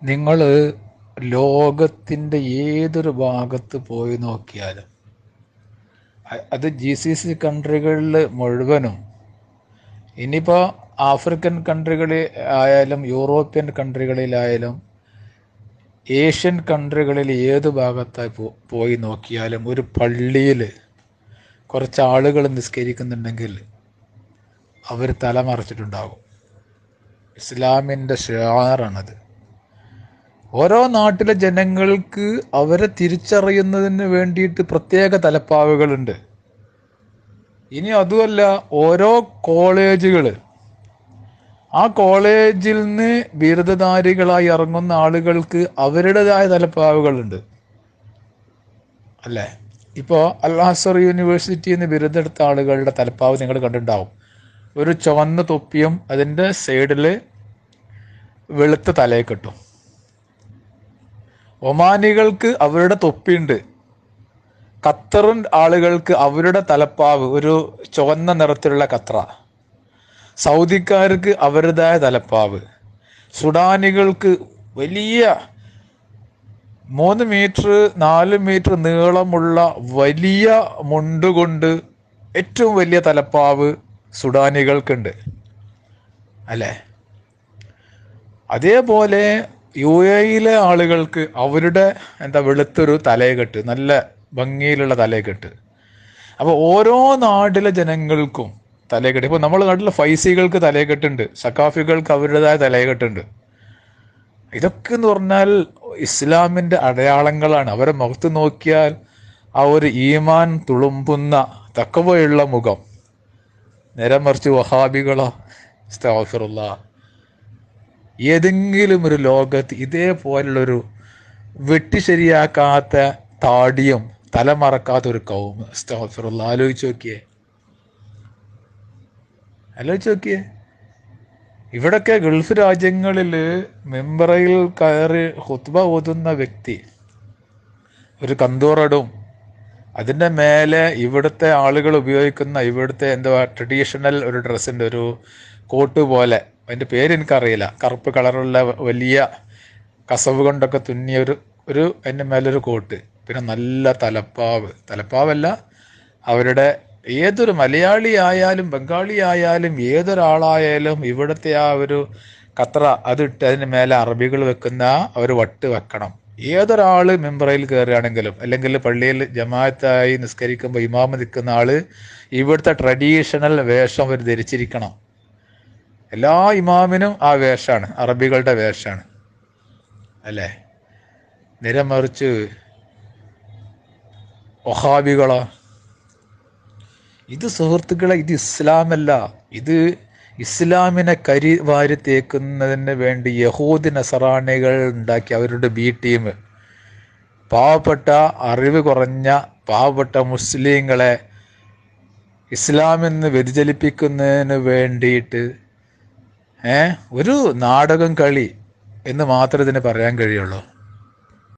നിങ്ങൾ ലോകത്തിൻ്റെ ഏതൊരു ഭാഗത്ത് പോയി നോക്കിയാലും അത് GCC കൺട്രികളിൽ മുഴുവനും, ഇനിയിപ്പോൾ ആഫ്രിക്കൻ കൺട്രികളിൽ ആയാലും യൂറോപ്യൻ കൺട്രികളിലായാലും ഏഷ്യൻ കൺട്രികളിൽ ഏത് ഭാഗത്തായി പോയി നോക്കിയാലും ഒരു പള്ളിയിൽ കുറച്ച് ആളുകൾ നിസ്കരിക്കുന്നുണ്ടെങ്കിൽ അവർ തലമറച്ചിട്ടുണ്ടാകും. ഇസ്ലാമിൻ്റെ ഷിആറാണത്. ഓരോ നാട്ടിലെ ജനങ്ങൾക്ക് അവരെ തിരിച്ചറിയുന്നതിന് വേണ്ടിയിട്ട് പ്രത്യേക തലപ്പാവുകളുണ്ട്. ഇനി അതുമല്ല, ഓരോ കോളേജുകൾ, ആ കോളേജിൽ നിന്ന് ബിരുദധാരികളായി ഇറങ്ങുന്ന ആളുകൾക്ക് അവരുടേതായ തലപ്പാവുകളുണ്ട്, അല്ലേ? ഇപ്പോൾ അൽ അസ്ഹർ യൂണിവേഴ്സിറ്റിയിൽ നിന്ന് ബിരുദെടുത്ത ആളുകളുടെ തലപ്പാവ് നിങ്ങൾ കണ്ടിട്ടുണ്ടാവും. ഒരു ചുവന്ന തൊപ്പിയും അതിൻ്റെ സൈഡിൽ വെളുത്ത തലയെ കെട്ടും. ഒമാനികൾക്ക് അവരുടെ തൊപ്പിയുണ്ട്. ഖത്തറിൻ ആളുകൾക്ക് അവരുടെ തലപ്പാവ് ഒരു ചുവന്ന നിറത്തിലുള്ള ഖത്ര. സൗദിക്കാർക്ക് അവരുടേതായ തലപ്പാവ്. സുഡാനികൾക്ക് വലിയ 3 മീറ്റർ 4 മീറ്റർ നീളമുള്ള വലിയ മുണ്ടുകൊണ്ട് ഏറ്റവും വലിയ തലപ്പാവ് സുഡാനികൾക്കുണ്ട്, അല്ലേ? അതേപോലെ UAE ആളുകൾക്ക് അവരുടെ വെളുത്തൊരു തലയെക്കെട്ട്, നല്ല ഭംഗിയിലുള്ള തലയെക്കെട്ട്. അപ്പോൾ ഓരോ നാട്ടിലെ ജനങ്ങൾക്കും തലയെക്കെട്ട്. ഇപ്പോൾ നമ്മുടെ നാട്ടിലെ ഫൈസികൾക്ക് തലയെക്കെട്ടുണ്ട്, സക്കാഫികൾക്ക് അവരുടേതായ തലയെക്കെട്ടുണ്ട്. ഇതൊക്കെ എന്ന് പറഞ്ഞാൽ ഇസ്ലാമിൻ്റെ അടയാളങ്ങളാണ്. അവരെ മുഖത്ത് നോക്കിയാൽ ആ ഒരു ഈമാൻ തുളുമ്പുന്ന തഖ്വയുള്ള മുഖം. നേരെ മറിച്ച് വഹാബികളോ, അസ്തഗ്ഫിറുല്ലാഹ്, ഏതെങ്കിലും ഒരു ലോകത്ത് ഇതേപോലുള്ളൊരു വെട്ടി ശരിയാക്കാത്ത താടിയും തലമറക്കാത്ത ഒരു കൗമ, അസ്തഗ്ഫിറുല്ലാഹ്, ആലോചിച്ച് നോക്കിയേ. ഇവിടൊക്കെ ഗൾഫ് രാജ്യങ്ങളിൽ മെമ്പറയിൽ കയറി ഖുത്ബ ഓതുന്ന വ്യക്തി ഒരു കന്തൂറടും, അതിൻ്റെ മേലെ ഇവിടുത്തെ ആളുകൾ ഉപയോഗിക്കുന്ന ഇവിടുത്തെ ട്രഡീഷണൽ ഒരു ഡ്രസ്സുണ്ട്, ഒരു കോട്ട് പോലെ. അതിൻ്റെ പേര് എനിക്കറിയില്ല. കറുപ്പ് കളറുള്ള വലിയ കസവ് കൊണ്ടൊക്കെ തുന്നിയ ഒരു അതിൻ്റെ മേലൊരു കോട്ട്. പിന്നെ നല്ല തലപ്പാവല്ല, അവരുടെ ഏതൊരു മലയാളി ആയാലും ബംഗാളി ആയാലും ഏതൊരാളായാലും ഇവിടുത്തെ ആ ഒരു ഖത്ര അതിട്ട് അതിന് മേലെ അറബികൾ വെക്കുന്ന ഒരു വട്ട് വെക്കണം. ഏതൊരാൾ മെമ്പറയിൽ കയറുകയാണെങ്കിലും, അല്ലെങ്കിൽ പള്ളിയിൽ ജമാഅത്തായി നിസ്കരിക്കുമ്പോൾ ഇമാമ് നിൽക്കുന്ന ആള് ഇവിടുത്തെ ട്രഡീഷണൽ വേഷം അവർ ധരിച്ചിരിക്കണം. എല്ലാ ഇമാമിനും ആ വേഷമാണ്, അറബികളുടെ വേഷമാണ്, അല്ലേ? നേരെ മറിച്ച് വഹാബികളോ, ഇത് സുഹൃത്തുക്കളെ, ഇത് ഇസ്ലാമല്ല. ഇത് ഇസ്ലാമിനെ കരിവാരി തേക്കുന്നതിന് വേണ്ടി യഹൂദി നസറാണികൾ ഉണ്ടാക്കി അവരുടെ ബി ടീം പാവപ്പെട്ട അറിവ് കുറഞ്ഞ പാവപ്പെട്ട മുസ്ലിങ്ങളെ ഇസ്ലാമിൽ നിന്ന് വ്യതിചലിപ്പിക്കുന്നതിന് വേണ്ടിയിട്ട് ഒരു നാടകം കളി എന്ന് മാത്രമേ ഇതിന് പറയാൻ കഴിയുള്ളൂ.